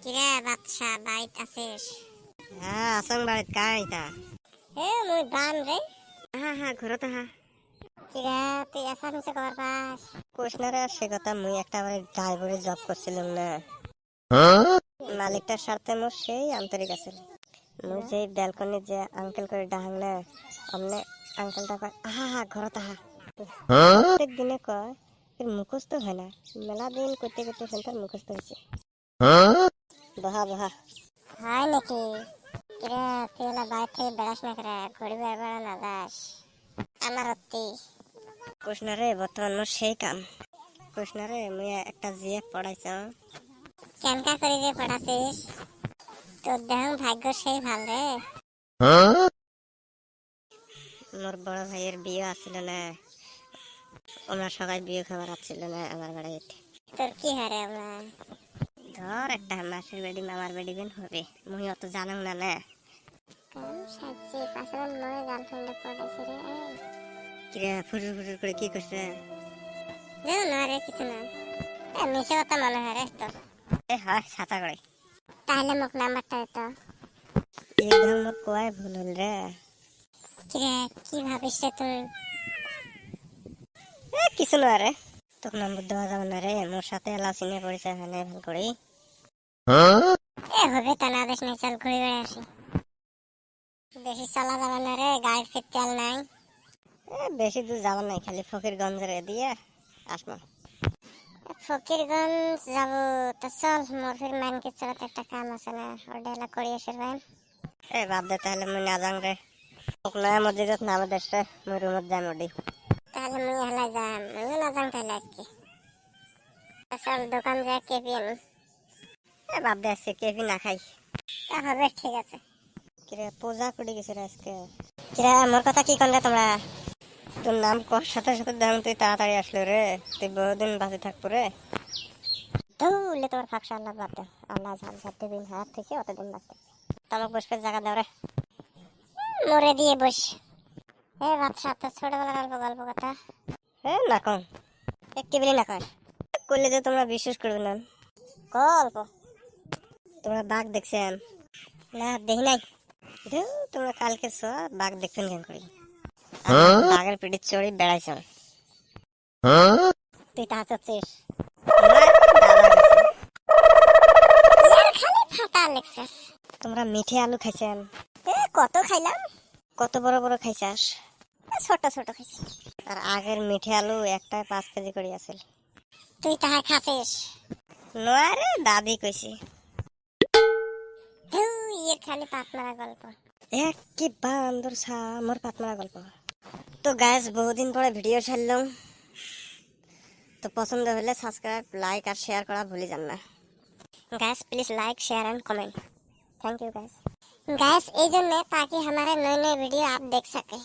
কিরে বাদশা বাইত আছিস? হ্যাঁ আসং বাড়িত কাই তা মুই বান রে। হ্যাঁ ঘুরত কিরে তুই এসা মিছে খবর পাস? কোশনারে সে কথা মুই একটা আমার ড্রাইভারে জব করছিলাম না, মালিকটার সাথে মোর সেই আন্তরিক আছে। মুই যে ব্যালকনি যে আঙ্কেল করে ডাহাং না অমনে আঙ্কেলটা কয় ঘরত প্রত্যেক দিনে কয় এর মুখস্থ হয় না, মেলা দিন করতে করতে সেন্টার মুখস্থ হয়েছে। বহা হয় নাকি? কিরে তুই এলা বাইর থেকে বেড়াস না করে ঘুরি বেড়া না যাস আমার অতি? কোশনারে বর্তমান মোর সেই কাম। কোশনারে মুই একটা জিএফ পড়াইছ। কেনকা করি যে পড়াছিস? তোর দেহ ভাগ্য সেই ভাল রে। মোর বড় ভাইয়ের বিয়ে আসছিল না, ওনার সবাই বিয়ে খাবার আসছিল না আমার বাড়িতে। তোর কি হারে আমরা? ধর একটা মাসের বেডি মামার বেডি বেন হবে, মুই অত জানাং না না। কাম সাজি পাশে নয় গার্লফ্রেন্ডে পড়াইছে রে। কিরে ফুজুর করে কি করছে? না রে কিছু না। মিশে কথা মনে হয় রে তোর। হয় ছাতা করে তাহলে মোক নাম্বারটা দিত। একদম মোর কোয়াই ভুল হল রে। কিরে কি ভাবিস রে তুই? কিছু না রে, তোকে নম্বর দেওয়া যাবে না রে, মোর সাথে এলা চিনে পরিচয় হয় না ভাল করি। হবে তা না দেশ নেই, চল ঘুরে বেড়ে আসি। বেশি চলা যাবে না রে, গাড়ির ফির তেল নাই। বেশি দূর যাবার নাই, খালি ফকিরগঞ্জের দিয়ে আসবো। ফকিরগঞ্জ যাবো তা চল, মোর ফির মানকে চলাতে একটা কাম আছে না, ওটা এলা করি আসে ভাই। বাদ দে তাহলে মুই না যাং রে, নয়া মসজিদত নামে দেশে মুই রুমত যাই মডি। তাহলে মুই হেলা যাম, মুই না যাম তাহলে আজকে। চল দোকান যায় কেপি আনি। বাদ দে আজকে কেফি না খাই। তা হবে ঠিক আছে। কিরে পূজা করে গেছে রে আজকে? কিরে মোর কথা কি কন রে তোমরা? তোর নাম কর সাথে সাথে দেখুন তুই তাড়াতাড়ি আসলো রে, তুই বহুদিন বাঁচে থাকবো রে। দৌড়লে তোমার ফাঁকশা আল্লাহ বাদ দে, আল্লাহ যত দিন হাত থেকে অতদিন বাঁচতে। তামাক বসবে জায়গা দাও রে। মরে দিয়ে বস। বাচ্চা তোর ছোটবেলার গল্প কথা। না কন একটি বেলি না কর, করলে যে তোমরা বিশ্বাস করবে না। গল্প তোমরা বাঘ দেখছেন? না দেখি নাই। তোমরা কালকে বাঘ দেখছেন কেন করি? বাঘের পিঠে চড়ি বেড়াইছ, তুই তা চাচ্ছিস? ফাটা লেগছে। তোমরা মিঠে আলু খাইছেন? কত খাইলাম। কত বড় বড় খাইছাস? ছোট ছোট খাইছি। আর আগের মিঠে আলু একটা 5 কেজি করে আছিল। তুই তাহা খাসিস? নয় রে, দাদি কইছি। এর খালি পাত মারা গল্প। কি বান্দর ছা মোর পাত মারা গল্প। তো গাইস বহুদিন পরে ভিডিও ছাড়লাম, তো পছন্দ হলে সাবস্ক্রাইব লাইক আর শেয়ার করা ভুলে যান না। Guys please like share and comment. Thank you guys. Guys এই জন্য ताकि हमारे नए नए वीडियो आप देख सके।